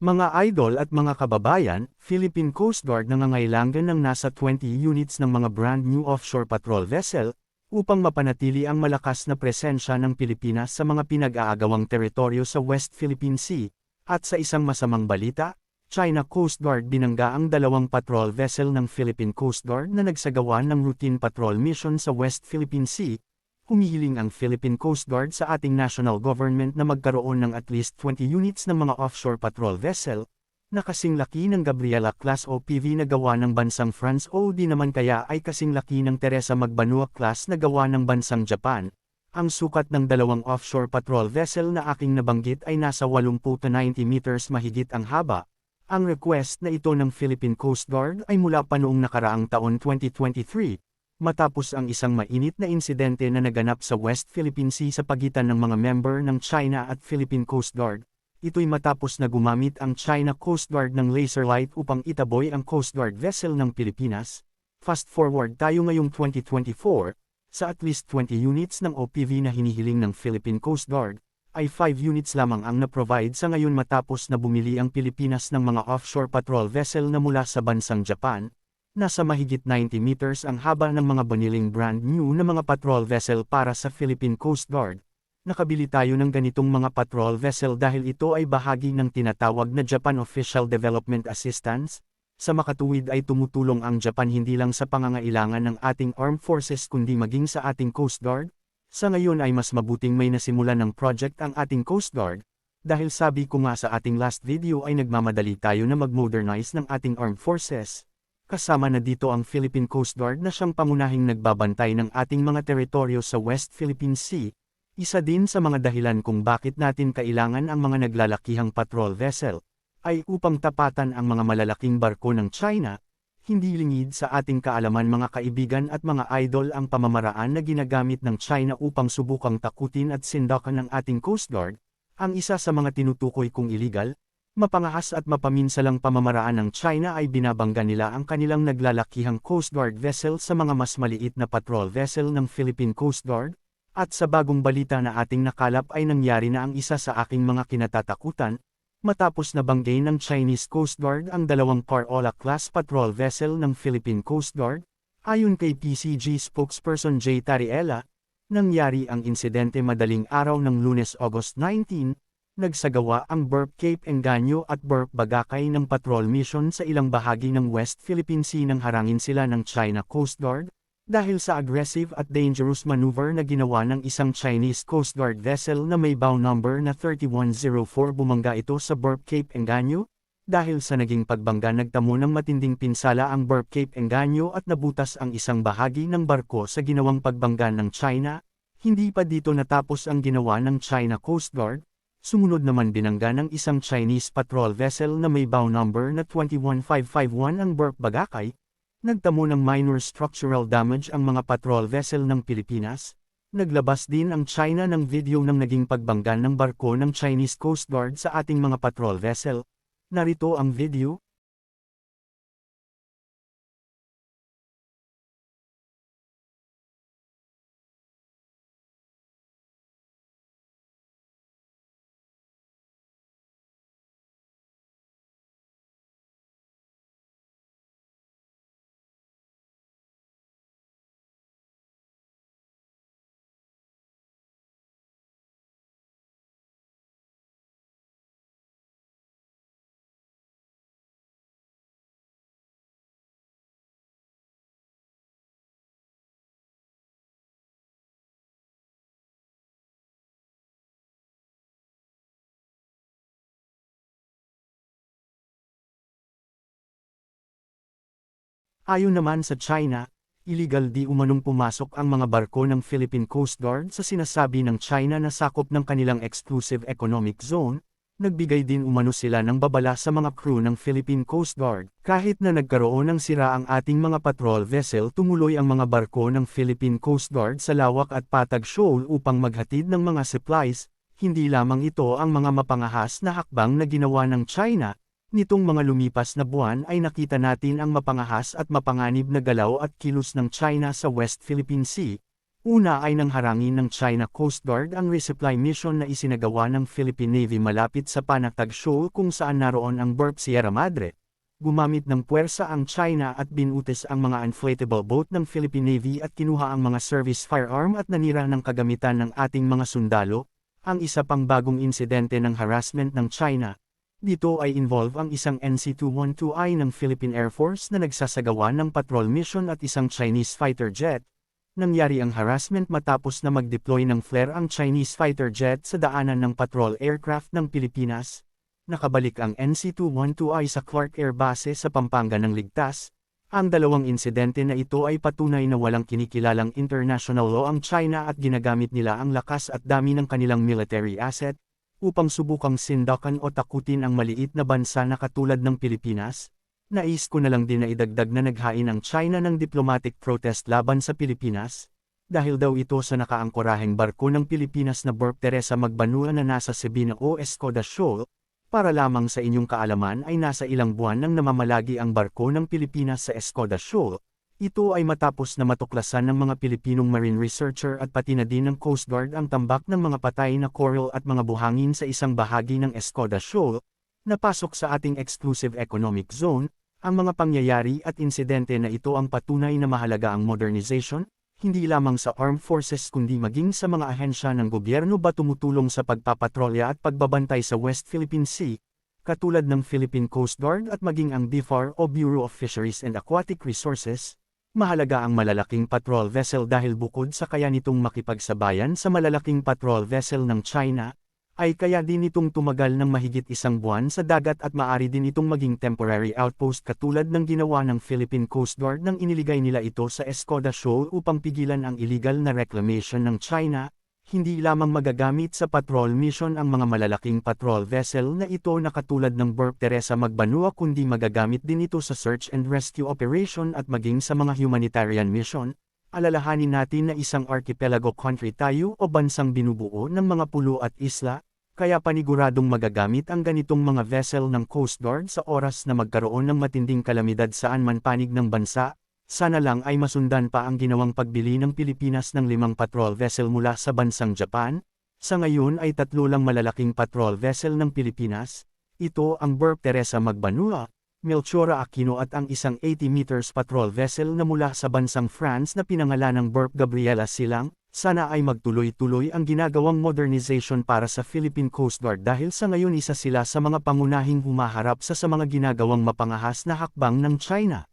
Mga idol at mga kababayan, Philippine Coast Guard nangangailangan ng nasa 20 units ng mga brand new offshore patrol vessel, upang mapanatili ang malakas na presensya ng Pilipinas sa mga pinag-aagawang teritoryo sa West Philippine Sea. At sa isang masamang balita, China Coast Guard binangga ang dalawang patrol vessel ng Philippine Coast Guard na nagsagawa ng routine patrol mission sa West Philippine Sea. Humihiling ang Philippine Coast Guard sa ating national government na magkaroon ng at least 20 units ng mga offshore patrol vessel, na kasing laki ng Gabriela Class OPV na gawa ng bansang France o di naman kaya ay kasing laki ng Teresa Magbanua Class na gawa ng bansang Japan. Ang sukat ng dalawang offshore patrol vessel na aking nabanggit ay nasa 80 to 90 meters mahigit ang haba. Ang request na ito ng Philippine Coast Guard ay mula pa noong nakaraang taon 2023. Matapos ang isang mainit na insidente na naganap sa West Philippine Sea sa pagitan ng mga member ng China at Philippine Coast Guard. Ito'y matapos na gumamit ang China Coast Guard ng laser light upang itaboy ang Coast Guard vessel ng Pilipinas. Fast forward tayo ngayong 2024, sa at least 20 units ng OPV na hinihiling ng Philippine Coast Guard, ay 5 units lamang ang na-provide sa ngayon matapos na bumili ang Pilipinas ng mga offshore patrol vessel na mula sa bansang Japan. Nasa mahigit 90 meters ang haba ng mga baniling brand new na mga patrol vessel para sa Philippine Coast Guard. Nakabili tayo ng ganitong mga patrol vessel dahil ito ay bahagi ng tinatawag na Japan Official Development Assistance. Sa makatuwid ay tumutulong ang Japan hindi lang sa pangangailangan ng ating armed forces kundi maging sa ating Coast Guard. Sa ngayon ay mas mabuting may nasimulan ng project ang ating Coast Guard, dahil sabi ko nga sa ating last video ay nagmamadali tayo na mag-modernize ng ating armed forces. Kasama na dito ang Philippine Coast Guard na siyang pangunahing nagbabantay ng ating mga teritoryo sa West Philippine Sea. Isa din sa mga dahilan kung bakit natin kailangan ang mga naglalakihang patrol vessel, ay upang tapatan ang mga malalaking barko ng China. Hindi lingid sa ating kaalaman mga kaibigan at mga idol ang pamamaraan na ginagamit ng China upang subukang takutin at sindakan ng ating Coast Guard. Ang isa sa mga tinutukoy kong illegal, mapangahas at mapaminsalang pamamaraan ng China ay binabangga nila ang kanilang naglalakihang Coast Guard vessel sa mga mas maliit na patrol vessel ng Philippine Coast Guard. At sa bagong balita na ating nakalap ay nangyari na ang isa sa aking mga kinatatakutan, matapos na banggay ng Chinese Coast Guard ang dalawang Parola class patrol vessel ng Philippine Coast Guard. Ayon kay PCG spokesperson J. Tariela, nangyari ang insidente madaling araw ng Lunes August 19, nagsagawa ang Burp Cape Engaño at Burp Bagakay ng patrol mission sa ilang bahagi ng West Philippine Sea nang harangin sila ng China Coast Guard, dahil sa aggressive at dangerous maneuver na ginawa ng isang Chinese Coast Guard vessel na may bow number na 3104 bumangga ito sa Burp Cape Engaño. Dahil sa naging pagbangga nagtamo ng matinding pinsala ang Burp Cape Engaño at nabutas ang isang bahagi ng barko sa ginawang pagbangga ng China. Hindi pa dito natapos ang ginawa ng China Coast Guard. Sumunod naman binangga ng isang Chinese patrol vessel na may bow number na 21551 ang Burp Bagakay. Nagtamo ng minor structural damage ang mga patrol vessel ng Pilipinas. Naglabas din ang China ng video ng naging pagbangga ng barko ng Chinese Coast Guard sa ating mga patrol vessel. Narito ang video. Ayon naman sa China, illegal di umanong pumasok ang mga barko ng Philippine Coast Guard sa sinasabi ng China na sakop ng kanilang exclusive economic zone. Nagbigay din umano sila ng babala sa mga crew ng Philippine Coast Guard. Kahit na nagkaroon ng sira ang ating mga patrol vessel, tumuloy ang mga barko ng Philippine Coast Guard sa Lawak at Patag Shoal upang maghatid ng mga supplies. Hindi lamang ito ang mga mapangahas na hakbang na ginawa ng China. Nitong mga lumipas na buwan ay nakita natin ang mapangahas at mapanganib na galaw at kilos ng China sa West Philippine Sea. Una ay nang harangin ng China Coast Guard ang resupply mission na isinagawa ng Philippine Navy malapit sa Panatag Shoal kung saan naroon ang Burp Sierra Madre. Gumamit ng puwersa ang China at binutis ang mga inflatable boat ng Philippine Navy at kinuha ang mga service firearm at nanira ng kagamitan ng ating mga sundalo. Ang isa pang bagong insidente ng harassment ng China. Dito ay involve ang isang NC-212I ng Philippine Air Force na nagsasagawa ng patrol mission at isang Chinese fighter jet. Nangyari ang harassment matapos na mag-deploy ng flare ang Chinese fighter jet sa daanan ng patrol aircraft ng Pilipinas. Nakabalik ang NC-212I sa Clark Air Base sa Pampanga ng ligtas. Ang dalawang insidente na ito ay patunay na walang kinikilalang international law ang China at ginagamit nila ang lakas at dami ng kanilang military asset upang subukang sindakan o takutin ang maliit na bansa na katulad ng Pilipinas. Nais ko na lang din na idagdag na naghain ang China ng diplomatic protest laban sa Pilipinas, dahil daw ito sa nakaangkoraheng barko ng Pilipinas na Burp Teresa Magbanua na nasa Sabina o Escoda Shoal. Para lamang sa inyong kaalaman ay nasa ilang buwan nang namamalagi ang barko ng Pilipinas sa Escoda Shoal. Ito ay matapos na matuklasan ng mga Pilipinong marine researcher at pati na din ng Coast Guard ang tambak ng mga patay na coral at mga buhangin sa isang bahagi ng Escoda Shoal, napasok sa ating exclusive economic zone. Ang mga pangyayari at insidente na ito ang patunay na mahalaga ang modernization, hindi lamang sa armed forces kundi maging sa mga ahensya ng gobyerno ba tumutulong sa pagpapatrolya at pagbabantay sa West Philippine Sea, katulad ng Philippine Coast Guard at maging ang BFAR o Bureau of Fisheries and Aquatic Resources. Mahalaga ang malalaking patrol vessel dahil bukod sa kaya nitong makipagsabayan sa malalaking patrol vessel ng China, ay kaya din itong tumagal ng mahigit isang buwan sa dagat at maari din itong maging temporary outpost katulad ng ginawa ng Philippine Coast Guard nang iniligay nila ito sa Escoda Shoal upang pigilan ang illegal na reclamation ng China. Hindi lamang magagamit sa patrol mission ang mga malalaking patrol vessel na ito na katulad ng Burp Teresa Magbanua kundi magagamit din ito sa search and rescue operation at maging sa mga humanitarian mission. Alalahanin natin na isang archipelago country tayo o bansang binubuo ng mga pulo at isla, kaya paniguradong magagamit ang ganitong mga vessel ng Coast Guard sa oras na magkaroon ng matinding kalamidad saan man panig ng bansa. Sana lang ay masundan pa ang ginawang pagbili ng Pilipinas ng 5 patrol vessel mula sa bansang Japan. Sa ngayon ay 3 lang malalaking patrol vessel ng Pilipinas. Ito ang Burp Teresa Magbanua, Melchora Aquino at ang isang 80 meters patrol vessel na mula sa bansang France na pinangalan ng Burp Gabriela Silang. Sana ay magtuloy-tuloy ang ginagawang modernization para sa Philippine Coast Guard dahil sa ngayon isa sila sa mga pangunahing humaharap sa mga ginagawang mapangahas na hakbang ng China.